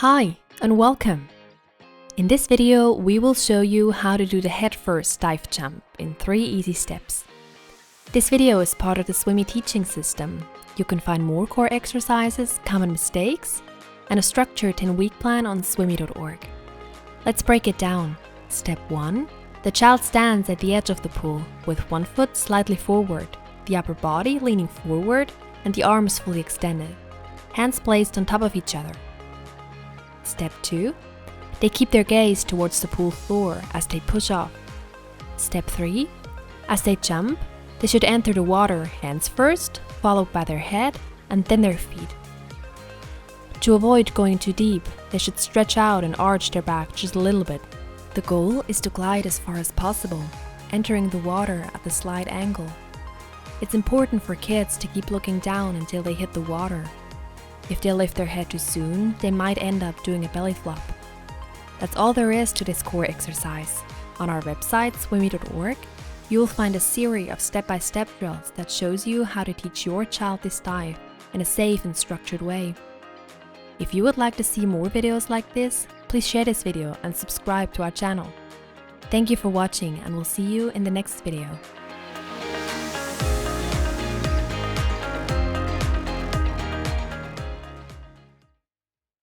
Hi and welcome! In this video we will show you how to do the head-first dive jump in 3 easy steps. This video is part of the Swimy teaching system. You can find more core exercises, common mistakes, and a structured 10-week plan on swimy.org. Let's break it down. Step 1. The child stands at the edge of the pool with one foot slightly forward, the upper body leaning forward and the arms fully extended, hands placed on top of each other. Step 2. They keep their gaze towards the pool floor as they push off. Step 3. As they jump, they should enter the water hands first, followed by their head and then their feet. To avoid going too deep, they should stretch out and arch their back just a little bit. The goal is to glide as far as possible, entering the water at the slight angle. It's important for kids to keep looking down until they hit the water. If they lift their head too soon, they might end up doing a belly flop. That's all there is to this core exercise. On our website, swimy.org, you will find a series of step-by-step drills that shows you how to teach your child this dive in a safe and structured way. If you would like to see more videos like this, please share this video and subscribe to our channel. Thank you for watching and we'll see you in the next video.